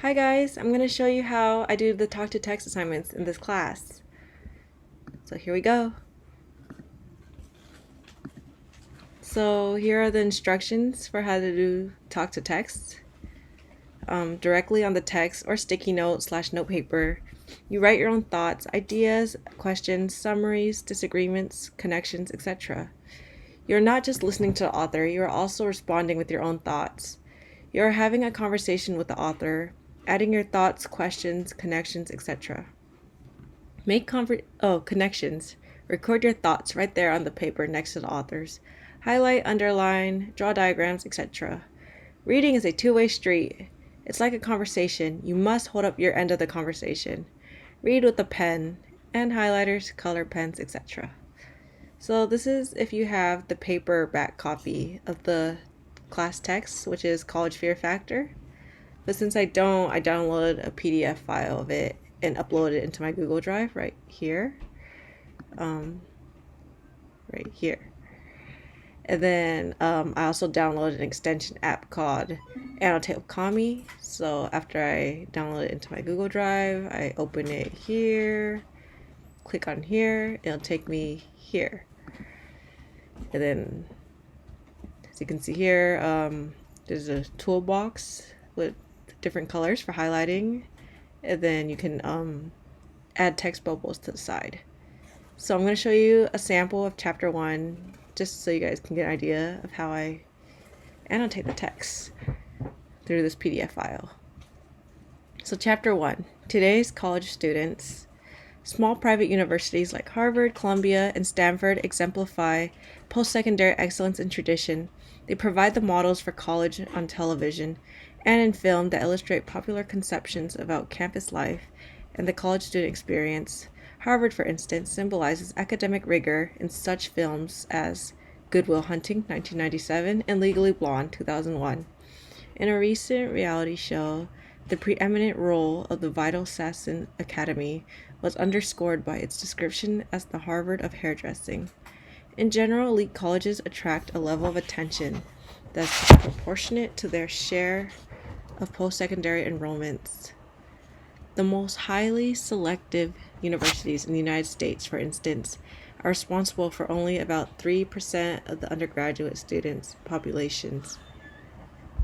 Hi guys, I'm going to show you how I do the talk to text assignments in this class. So here we go. So here are the instructions for how to do talk to text. Directly on the text or sticky note / note paper, you write your own thoughts, ideas, questions, summaries, disagreements, connections, etc. You're not just listening to the author, you are also responding with your own thoughts. You are having a conversation with the author, adding your thoughts, questions, connections, etc. Make connections. Record your thoughts right there on the paper next to the authors. Highlight, underline, draw diagrams, etc. Reading is a two-way street. It's like a conversation. You must hold up your end of the conversation. Read with a pen and highlighters, color pens, etc. So this is if you have the paperback copy of the class text, which is College Fear Factor. But since I don't, I download a PDF file of it and upload it into my Google Drive right here. Right here. And then I also downloaded an extension app called Annotate with Kami. So after I download it into my Google Drive, I open it here, click on here, it'll take me here. And then, as you can see here, there's a toolbox with different colors for highlighting. And then you can add text bubbles to the side. So I'm going to show you a sample of chapter 1, just so you guys can get an idea of how I annotate the text through this PDF file. So chapter 1, today's college students. Small private universities like Harvard, Columbia, and Stanford exemplify post-secondary excellence and tradition. They provide the models for college on television and in film that illustrate popular conceptions about campus life and the college student experience. Harvard, for instance, symbolizes academic rigor in such films as Good Will Hunting, 1997, and Legally Blonde, 2001. In a recent reality show, the preeminent role of the Vital Assassin Academy was underscored by its description as the Harvard of hairdressing. In general, elite colleges attract a level of attention that's proportionate to their share of post-secondary enrollments. The most highly selective universities in the United States, for instance, are responsible for only about 3% of the undergraduate students' populations.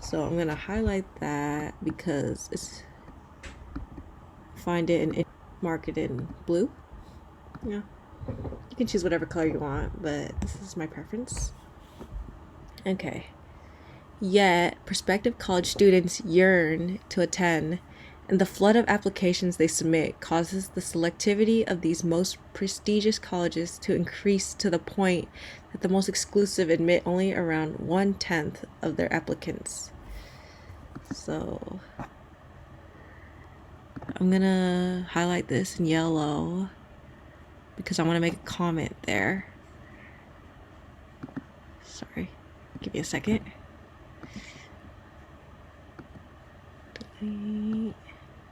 So I'm going to highlight that because it's find it and mark it in blue. Yeah, you can choose whatever color you want, but this is my preference. Okay. Yet, prospective college students yearn to attend, and the flood of applications they submit causes the selectivity of these most prestigious colleges to increase to the point that the most exclusive admit only around 1/10 of their applicants. So I'm gonna highlight this in yellow because I want to make a comment there. Sorry, give me a second. Delete.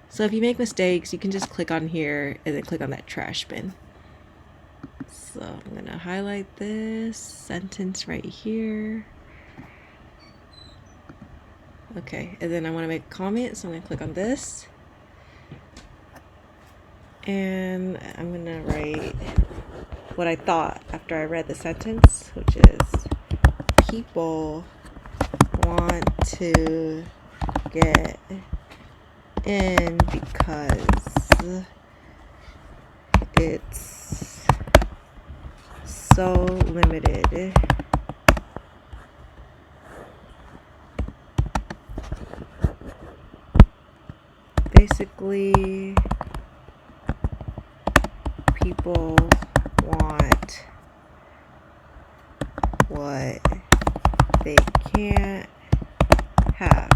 So if you make mistakes, you can just click on here and then click on that trash bin. So I'm gonna highlight this sentence right here. Okay, and then I want to make a comment, so I'm gonna click on this. And I'm gonna write what I thought after I read the sentence, which is people want to get in because it's so limited. Basically, people want what they can't have.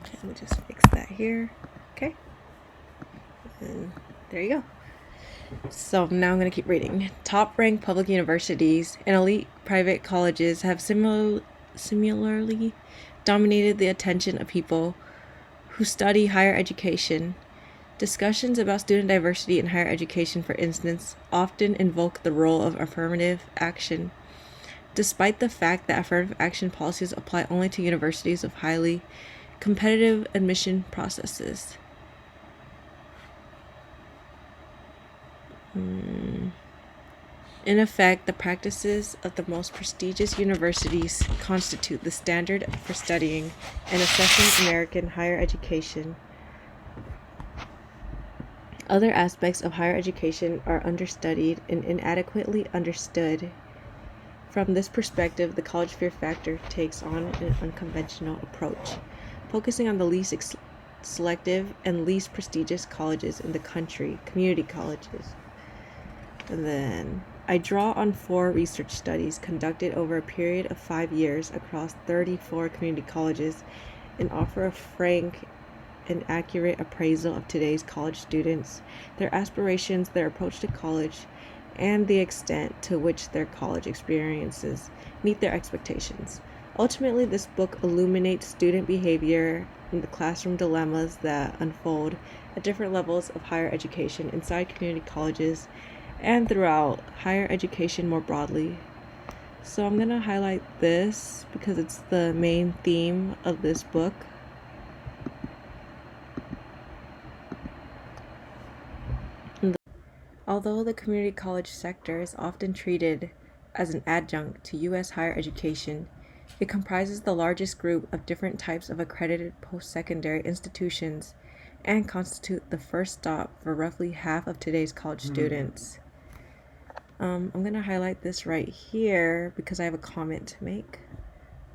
Okay, let me just fix that here. Okay. And there you go. So now I'm going to keep reading. Top-ranked public universities and elite private colleges have similarly dominated the attention of people who study higher education. Discussions about student diversity in higher education, for instance, often invoke the role of affirmative action, despite the fact that affirmative action policies apply only to universities of highly competitive admission processes. In effect, the practices of the most prestigious universities constitute the standard for studying and assessing American higher education. Other aspects of higher education are understudied and inadequately understood. From this perspective, the college fear factor takes on an unconventional approach, focusing on the least selective and least prestigious colleges in the country, community colleges. And then I draw on 4 research studies conducted over a period of 5 years across 34 community colleges and offer a frank and accurate appraisal of today's college students, their aspirations, their approach to college, and the extent to which their college experiences meet their expectations. Ultimately, this book illuminates student behavior and the classroom dilemmas that unfold at different levels of higher education inside community colleges and throughout higher education more broadly. So I'm going to highlight this because it's the main theme of this book. Although the community college sector is often treated as an adjunct to U.S. higher education, it comprises the largest group of different types of accredited post-secondary institutions and constitute the first stop for roughly half of today's college students. I'm going to highlight this right here because I have a comment to make.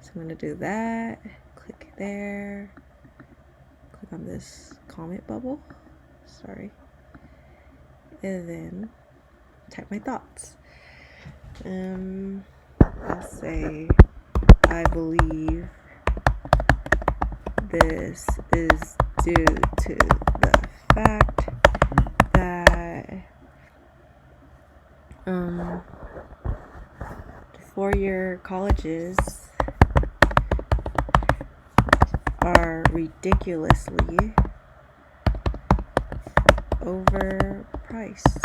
So I'm going to do that, click there, click on this comment bubble, and then type my thoughts. I'll say, I believe this is due to the fact that four-year colleges are ridiculously overpriced.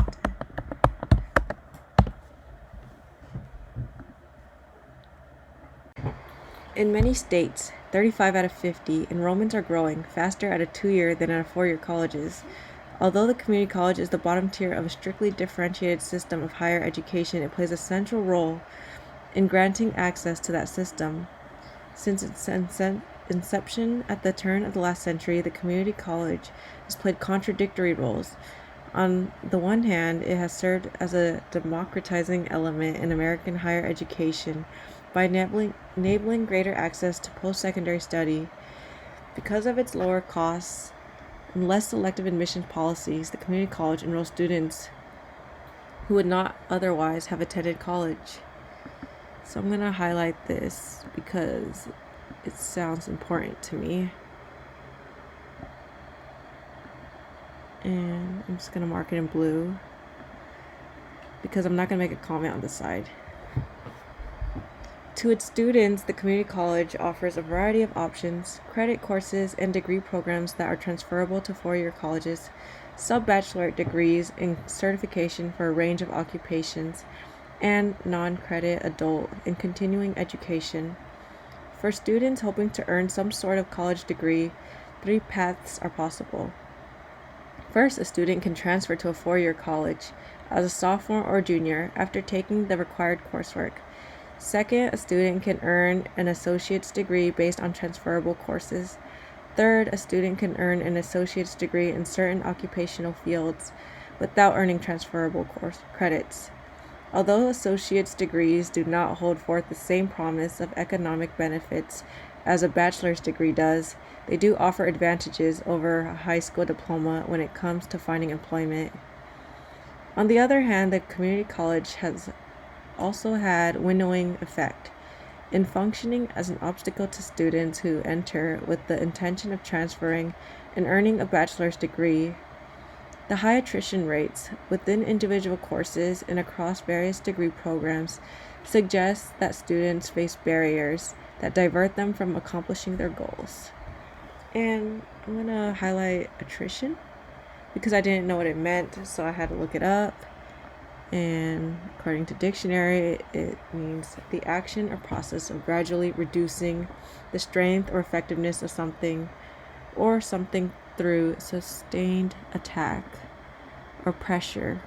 In many states, 35 out of 50, enrollments are growing faster at a 2-year than at a 4-year colleges. Although the community college is the bottom tier of a strictly differentiated system of higher education, it plays a central role in granting access to that system. Since its inception at the turn of the last century, the community college has played contradictory roles. On the one hand, it has served as a democratizing element in American higher education by enabling greater access to post-secondary study. Because of its lower costs and less selective admission policies, the community college enrolls students who would not otherwise have attended college. So I'm going to highlight this because it sounds important to me. And I'm just going to mark it in blue because I'm not going to make a comment on the side. To its students, the community college offers a variety of options, credit courses, and degree programs that are transferable to 4-year colleges, sub-bachelorate degrees, and certification for a range of occupations, and non-credit adult and continuing education. For students hoping to earn some sort of college degree, 3 paths are possible. First, a student can transfer to a 4-year college as a sophomore or junior after taking the required coursework. Second, a student can earn an associate's degree based on transferable courses. Third, a student can earn an associate's degree in certain occupational fields without earning transferable course credits. Although associate's degrees do not hold forth the same promise of economic benefits as a bachelor's degree does, they do offer advantages over a high school diploma when it comes to finding employment. On the other hand, the community college has also had winnowing effect in functioning as an obstacle to students who enter with the intention of transferring and earning a bachelor's degree. The high attrition rates within individual courses and across various degree programs suggest that students face barriers that divert them from accomplishing their goals. And I'm going to highlight attrition because I didn't know what it meant, so I had to look it up. And according to dictionary, it means the action or process of gradually reducing the strength or effectiveness of something or something through sustained attack or pressure.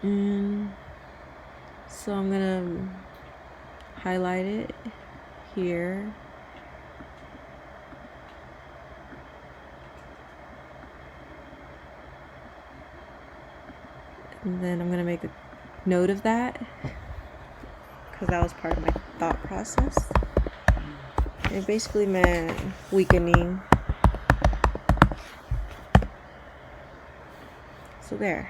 And so I'm gonna highlight it here. And then I'm gonna make a note of that because that was part of my thought process. It basically meant weakening. So there.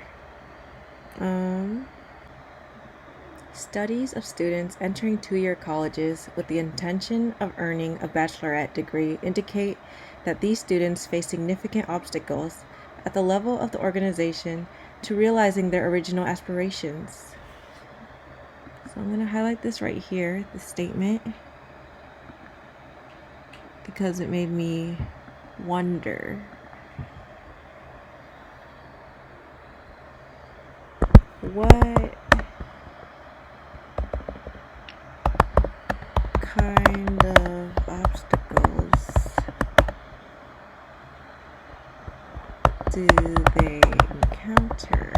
Studies of students entering two-year colleges with the intention of earning a bachelorette degree indicate that these students face significant obstacles at the level of the organization to realizing their original aspirations. So I'm going to highlight this right here, the statement, because it made me wonder. What kind of obstacles do they encounter?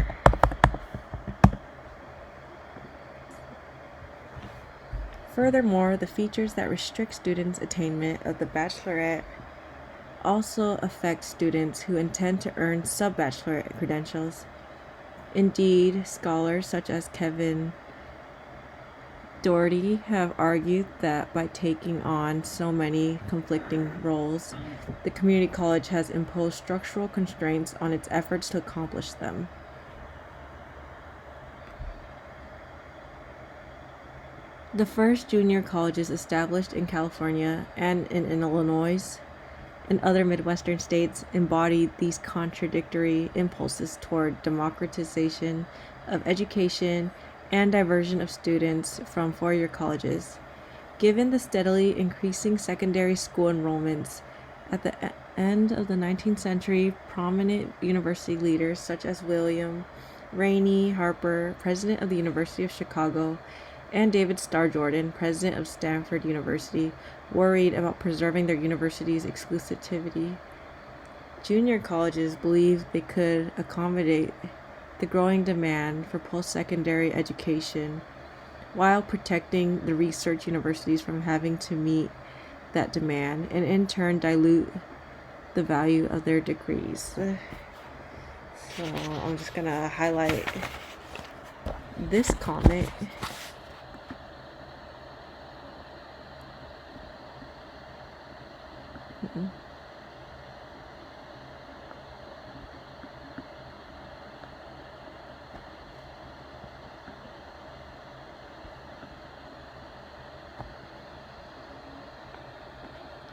Furthermore, the features that restrict students' attainment of the baccalaureate also affect students who intend to earn sub-baccalaureate credentials. Indeed, scholars such as Kevin Doherty have argued that by taking on so many conflicting roles, the community college has imposed structural constraints on its efforts to accomplish them. The first junior colleges established in California and in Illinois and other Midwestern states embodied these contradictory impulses toward democratization of education and diversion of students from four-year colleges. Given the steadily increasing secondary school enrollments at the end of the 19th century, prominent university leaders such as William Rainey Harper, president of the University of Chicago, and David Starr Jordan, president of Stanford University, worried about preserving their university's exclusivity. Junior colleges believed they could accommodate the growing demand for post-secondary education while protecting the research universities from having to meet that demand and in turn dilute the value of their degrees. So I'm just gonna highlight this comment.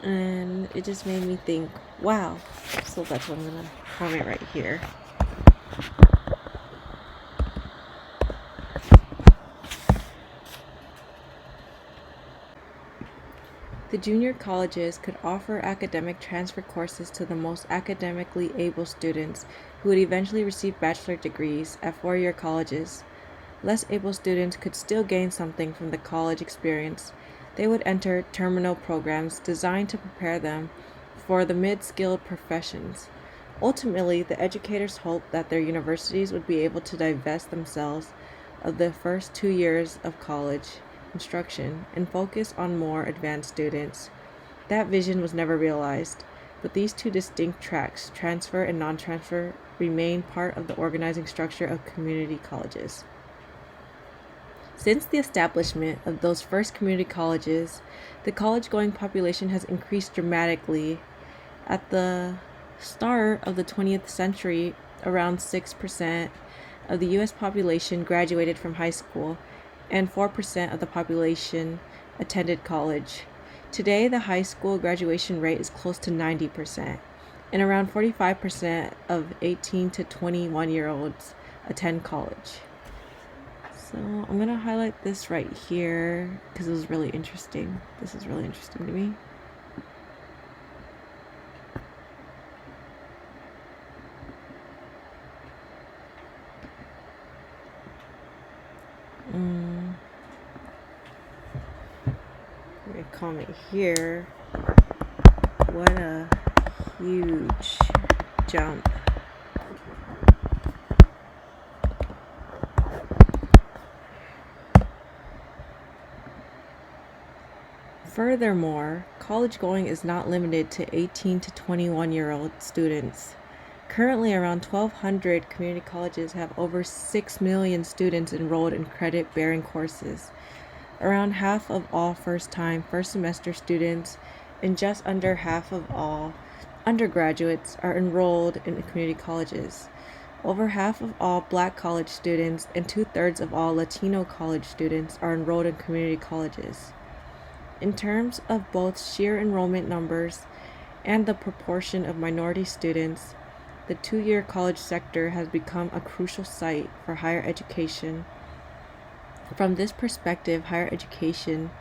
And it just made me think, wow. So that's what I'm gonna comment right here. The junior colleges could offer academic transfer courses to the most academically able students who would eventually receive bachelor degrees at four-year colleges. Less able students could still gain something from the college experience. They would enter terminal programs designed to prepare them for the mid-skilled professions. Ultimately, the educators hoped that their universities would be able to divest themselves of the first 2 years of college instruction and focus on more advanced students. That vision was never realized, but these two distinct tracks, transfer and non-transfer, remain part of the organizing structure of community colleges. Since the establishment of those first community colleges, the college-going population has increased dramatically. At the start of the 20th century, around 6% of the U.S. population graduated from high school, and 4% of the population attended college. Today, the high school graduation rate is close to 90%, and around 45% of 18 to 21-year-olds attend college. So I'm going to highlight this right here because it was really interesting. This is really interesting to me. Let me comment here. What a huge jump. Furthermore, college going is not limited to 18 to 21-year-old students. Currently, around 1,200 community colleges have over 6 million students enrolled in credit-bearing courses. Around half of all first-time, first-semester students and just under half of all undergraduates are enrolled in community colleges. Over half of all Black college students and 2/3 of all Latino college students are enrolled in community colleges. In terms of both sheer enrollment numbers and the proportion of minority students, the two-year college sector has become a crucial site for higher education. From this perspective, higher education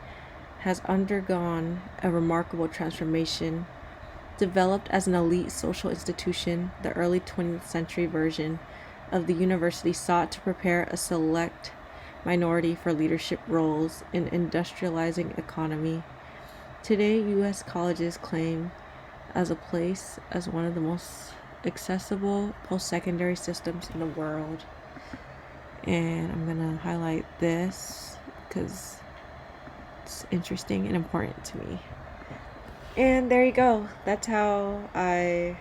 has undergone a remarkable transformation. Developed as an elite social institution, the early 20th century version of the university sought to prepare a select minority for leadership roles in industrializing economy. Today, U.S. colleges claim as a place as one of the most accessible post-secondary systems in the world. And I'm gonna highlight this because it's interesting and important to me. And there you go. That's how I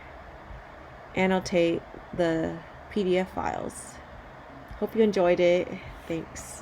annotate the PDF files. Hope you enjoyed it. Thanks.